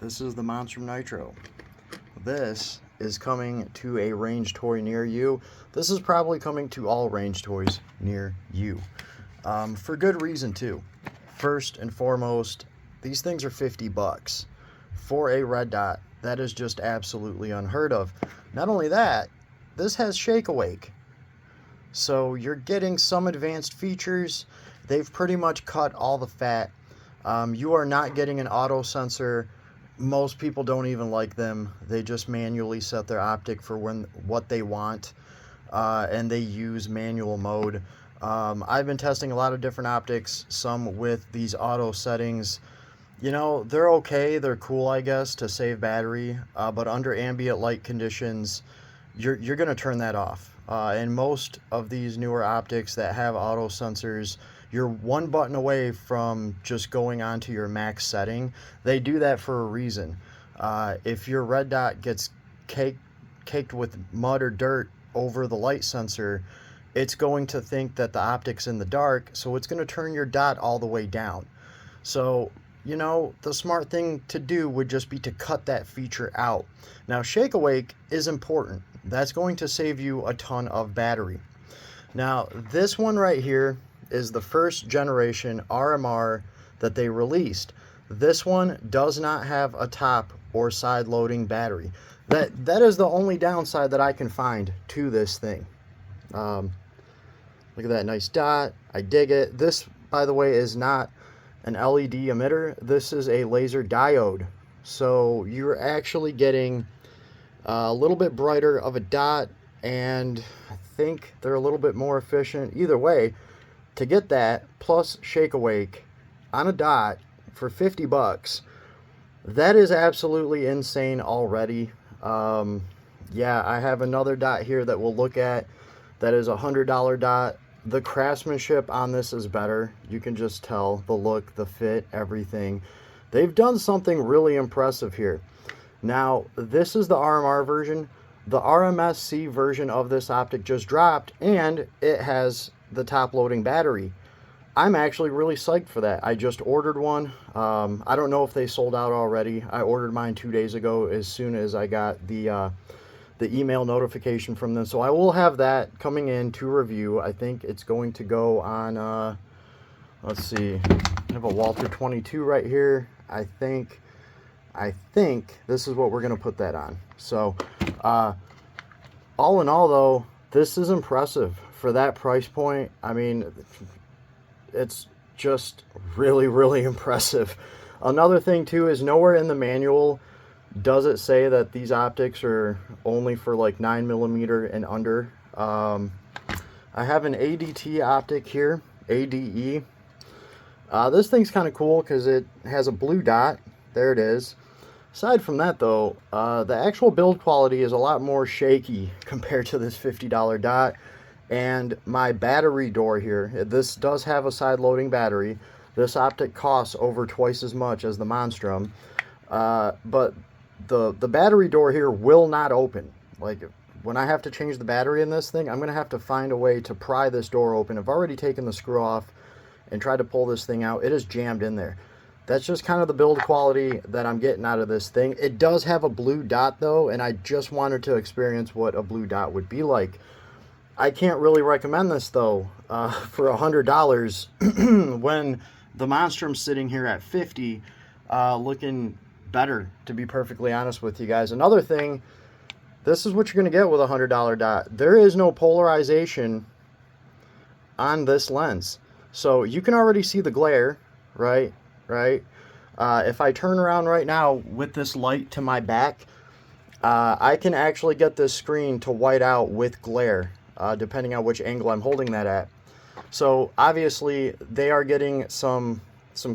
This is the Monstrum Nitro. This is coming to a range toy near you. This is probably coming to all range toys near you. For good reason too. First and foremost, these things are 50 bucks for a red dot. That is just absolutely unheard of. Not only that, this has shake awake. So you're getting some advanced features. They've pretty much cut all the fat. You are not getting an auto sensor. Most people don't even like them. They just manually set their optic for what they want, and they use manual mode. I've been testing a lot of different optics, some with these auto settings. You know, they're okay, they're cool, I guess, to save battery, but under ambient light conditions, you're going to turn that off. And most of these newer optics that have auto sensors, you're one button away from just going on to your max setting. They do that for a reason. If your red dot gets caked with mud or dirt over the light sensor, it's going to think that the optic's in the dark, so it's going to turn your dot all the way down. So, you know, the smart thing to do would just be to cut that feature out. Now, shake awake is important. That's going to save you a ton of battery. Now, this one right here is the first generation RMR that they released. This one does not have a top or side loading battery. That is the only downside that I can find to this thing. Look at that nice dot. I dig it. This, by the way, is not an LED emitter. This is a laser diode. So you're actually getting a little bit brighter of a dot, and I think they're a little bit more efficient. Either way, to get that plus shake awake on a dot for 50 bucks, that is absolutely insane already. Yeah, I have another dot here that we'll look at that is a $100 dot. The craftsmanship on this is better. You can just tell the look, the fit, everything. They've done something really impressive here. Now, this is the RMR version. The RMSC version of this optic just dropped, and it has the top loading battery. I'm actually really psyched for that. I just ordered one. I don't know if they sold out already. I ordered mine 2 days ago as soon as I got the email notification from them. So I will have that coming in to review. I think it's going to go on, let's see, I have a Walther 22 right here. I think this is what we're going to put that on. So all in all, though, this is impressive for that price point. I mean, it's just really, really impressive. Another thing, too, is nowhere in the manual does it say that these optics are only for like 9mm and under. I have an ADT optic here, ADE. This thing's kind of cool because it has a blue dot. There it is. Aside from that, though, the actual build quality is a lot more shaky compared to this $50 dot. And my battery door here, this does have a side loading battery. This optic costs over twice as much as the Monstrum, but the battery door here will not open. Like, when I have to change the battery in this thing, I'm going to have to find a way to pry this door open. I've already taken the screw off and tried to pull this thing out. It is jammed in there. That's just kind of the build quality that I'm getting out of this thing. It does have a blue dot, though, and I just wanted to experience what a blue dot would be like. I can't really recommend this, though, for $100 when the Monstrum's sitting here at 50, looking better, to be perfectly honest with you guys. Another thing, this is what you're going to get with a $100 dot. There is no polarization on this lens. So you can already see the glare, right? If I turn around right now with this light to my back, I can actually get this screen to white out with glare, depending on which angle I'm holding that at. So obviously they are getting some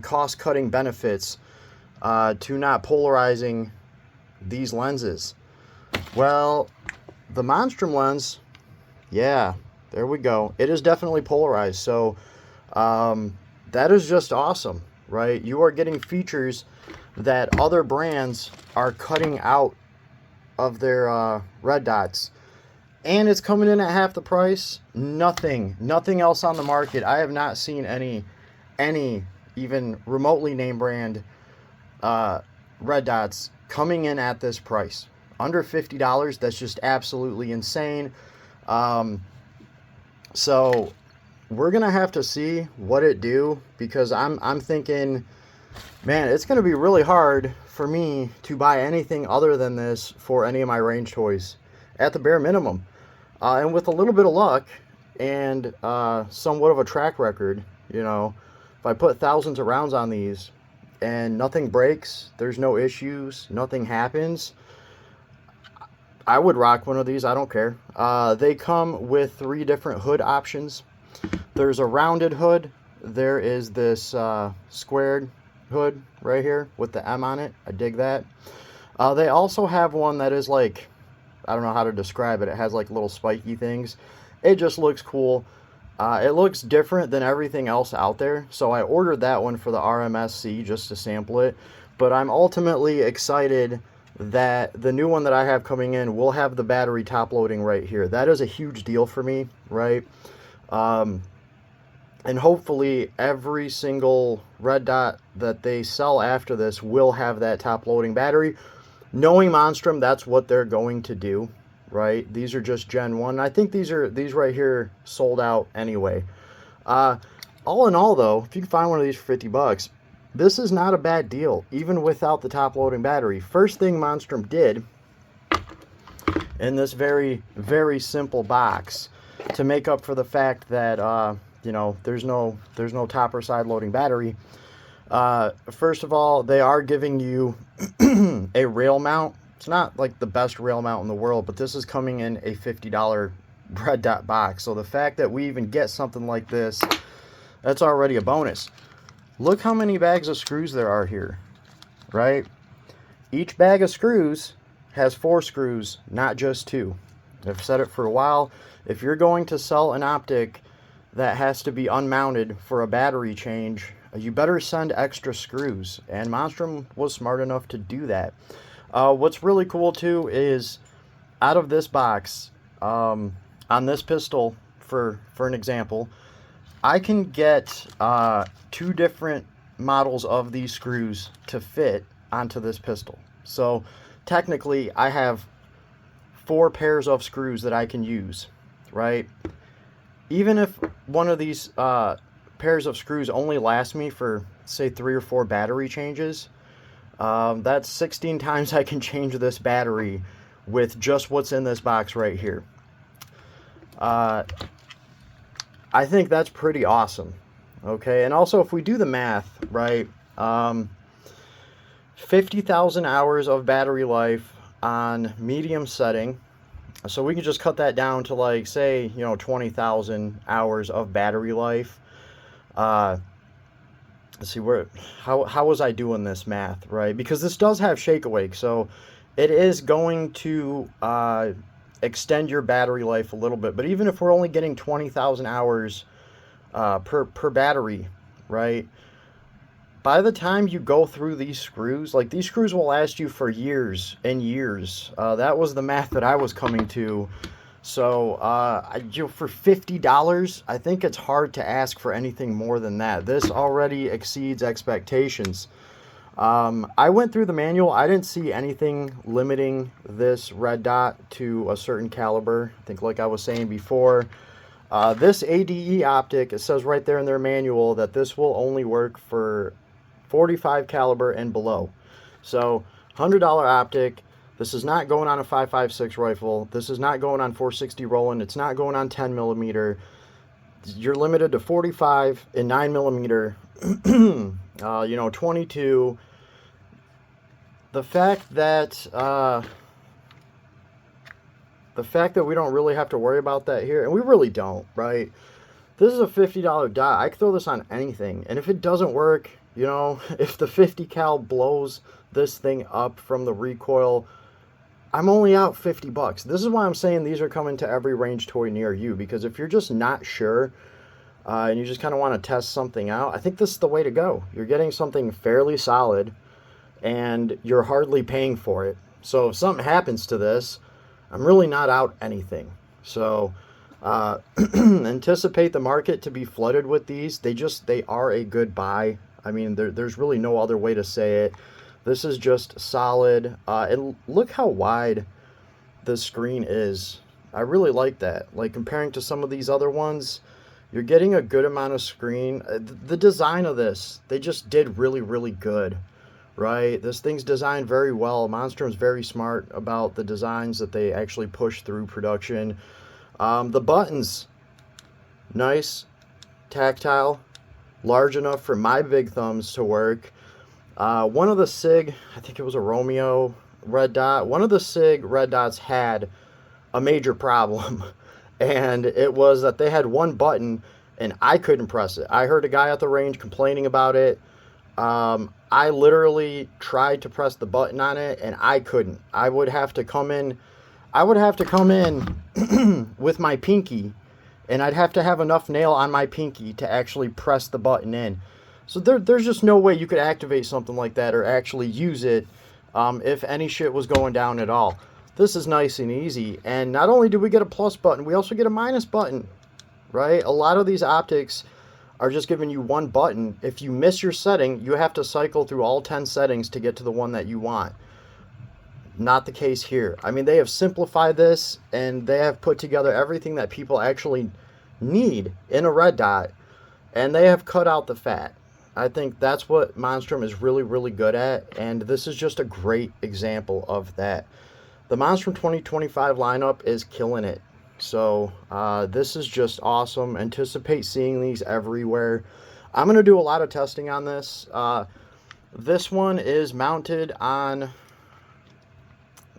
cost-cutting benefits to not polarizing these lenses. Well, the Monstrum lens, yeah, there we go. It is definitely polarized. So that is just awesome, right? You are getting features that other brands are cutting out of their red dots. And it's coming in at half the price. Nothing else on the market. I have not seen any even remotely name brand red dots coming in at this price. Under $50, that's just absolutely insane. So we're gonna have to see what it do, because I'm thinking, man, it's gonna be really hard for me to buy anything other than this for any of my range toys at the bare minimum. And with a little bit of luck and somewhat of a track record, you know, if I put thousands of rounds on these and nothing breaks, there's no issues, nothing happens, I would rock one of these. I don't care. They come with 3 different hood options. There's a rounded hood. There is this squared hood right here with the M on it. I dig that. They also have one that is like, I don't know how to describe it. It has like little spiky things. It just looks cool. It looks different than everything else out there. So I ordered that one for the RMSC just to sample it. But I'm ultimately excited that the new one that I have coming in will have the battery top loading right here. That is a huge deal for me, right? And hopefully every single red dot that they sell after this will have that top loading battery. Knowing Monstrum, that's what they're going to do, right? These are just Gen 1. I think these right here sold out anyway. All in all, though, if you can find one of these for 50 bucks, this is not a bad deal, even without the top loading battery. First thing Monstrum did in this very, very simple box to make up for the fact that, you know, there's no top or side loading battery. First of all, they are giving you a rail mount. It's not like the best rail mount in the world, but this is coming in a $50 red dot box. So the fact that we even get something like this, that's already a bonus. Look how many bags of screws there are here, right? Each bag of screws has 4 screws, not just 2. I've said it for a while. If you're going to sell an optic that has to be unmounted for a battery change, you better send extra screws. And Monstrum was smart enough to do that. What's really cool too is out of this box, on this pistol, for an example, I can get 2 different models of these screws to fit onto this pistol. So technically I have 4 pairs of screws that I can use, right? Even if one of these pairs of screws only lasts me for, say, 3 or 4 battery changes, that's 16 times I can change this battery with just what's in this box right here. I think that's pretty awesome. Okay, and also if we do the math, right, 50,000 hours of battery life on medium setting. So we can just cut that down to, like, say, you know, 20,000 hours of battery life. Let's see, how was I doing this math, right? Because this does have shake awake, so it is going to extend your battery life a little bit. But even if we're only getting 20,000 hours per battery, right? By the time you go through these screws, like, these screws will last you for years and years. That was the math that I was coming to. So for $50, I think it's hard to ask for anything more than that. This already exceeds expectations. I went through the manual. I didn't see anything limiting this red dot to a certain caliber. I think, like I was saying before, this ADE optic, it says right there in their manual that this will only work for 45 caliber and below. So $100 optic. This is not going on a 5.56 rifle. This is not going on 460 Roland. It's not going on 10 millimeter. You're limited to 45 and 9 millimeter. You know, 22. The fact that we don't really have to worry about that here, and we really don't, right? This is a $50 dot. I could throw this on anything, and if it doesn't work, you know, if the 50 cal blows this thing up from the recoil, I'm only out 50 bucks. This is why I'm saying these are coming to every range toy near you, because if you're just not sure and you just kind of want to test something out, I think this is the way to go. You're getting something fairly solid and you're hardly paying for it. So if something happens to this, I'm really not out anything. So anticipate the market to be flooded with these. They are a good buy. I mean, there's really no other way to say it. This is just solid. And look how wide this screen is. I really like that. Like, comparing to some of these other ones, you're getting a good amount of screen. The design of this, they just did really, really good, right? This thing's designed very well. Monstrum's very smart about the designs that they actually push through production. The buttons, nice, tactile, large enough for my big thumbs to work. One of the SIG, I think it was a Romeo red dot, one of the SIG red dots had a major problem. And it was that they had one button and I couldn't press it. I heard a guy at the range complaining about it. I literally tried to press the button on it and I couldn't. I would have to come in with my pinky, and I'd have to have enough nail on my pinky to actually press the button in. So there's just no way you could activate something like that or actually use it if any shit was going down at all. This is nice and easy. And not only do we get a plus button, we also get a minus button, right? A lot of these optics are just giving you one button. If you miss your setting, you have to cycle through all 10 settings to get to the one that you want. Not the case here. I mean, they have simplified this and they have put together everything that people actually need in a red dot, and they have cut out the fat. I think that's what Monstrum is really, really good at, and this is just a great example of that. The Monstrum 2025 lineup is killing it. So this is just awesome. Anticipate seeing these everywhere. I'm going to do a lot of testing on this. This one is mounted on,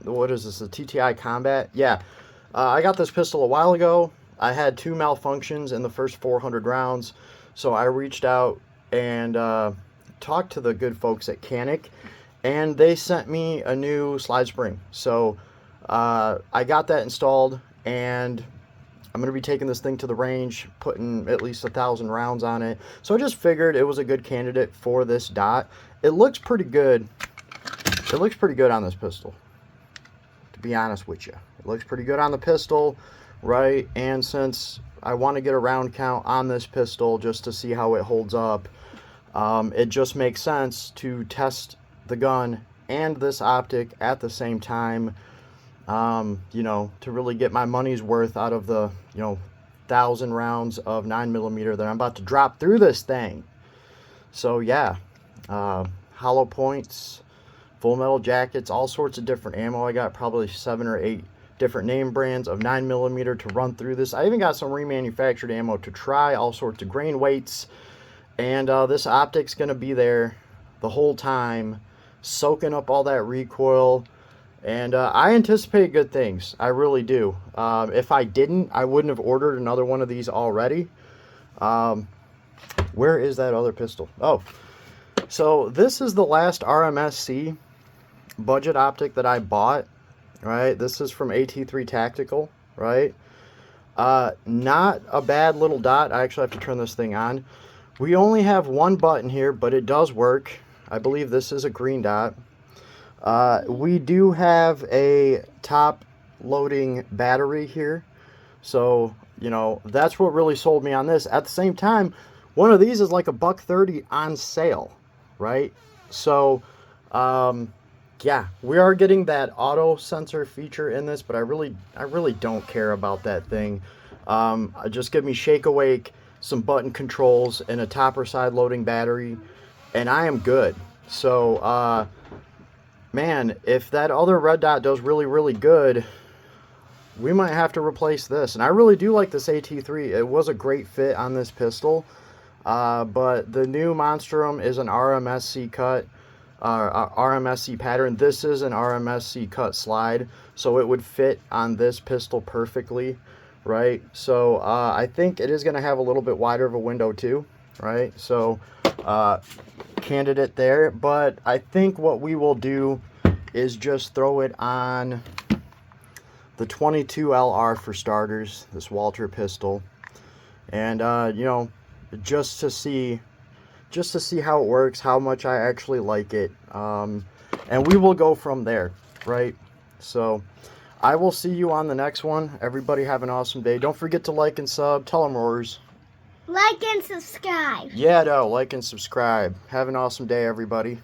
what is this, the TTI Combat? Yeah, I got this pistol a while ago. I had 2 malfunctions in the first 400 rounds. So I reached out and talked to the good folks at Canic, and they sent me a new slide spring. So I got that installed, and I'm going to be taking this thing to the range, putting at least 1,000 rounds on it. So I just figured it was a good candidate for this dot. It looks pretty good. It looks pretty good on this pistol, to be honest with you. It looks pretty good on the pistol, right? And since I want to get a round count on this pistol just to see how it holds up, it just makes sense to test the gun and this optic at the same time, you know, to really get my money's worth out of the, 1,000 rounds of 9mm that I'm about to drop through this thing. So yeah, hollow points, full metal jackets, all sorts of different ammo. I got probably 7 or 8 different name brands of 9mm to run through this. I even got some remanufactured ammo to try, all sorts of grain weights. And this optic's going to be there the whole time, soaking up all that recoil. And I anticipate good things. I really do. If I didn't, I wouldn't have ordered another one of these already. Where is that other pistol? Oh, so this is the last RMSC budget optic that I bought, right? This is from AT3 Tactical, right? Not a bad little dot. I actually have to turn this thing on. We only have one button here, but it does work. I believe this is a green dot. We do have a top loading battery here. So, that's what really sold me on this. At the same time, one of these is like $130 on sale, right? So, yeah, we are getting that auto sensor feature in this, but I really don't care about that thing. Just give me shake awake, some button controls, and a top or side loading battery, and I am good. So, man, if that other red dot does really, really good, we might have to replace this. And I really do like this AT3. It was a great fit on this pistol, but the new Monstrum is an RMSC cut. RMSC pattern. This is an RMSC cut slide, so it would fit on this pistol perfectly, right? So I think it is going to have a little bit wider of a window too, right? So candidate there, but I think what we will do is just throw it on the 22 LR for starters, this Walter pistol, and just to see how it works, how much I actually like it, and we will go from there, right? So I will see you on the next one. Everybody have an awesome day. Don't forget to like and sub. Tell them, Roars. Like and subscribe. Yeah, no, like and subscribe. Have an awesome day, everybody.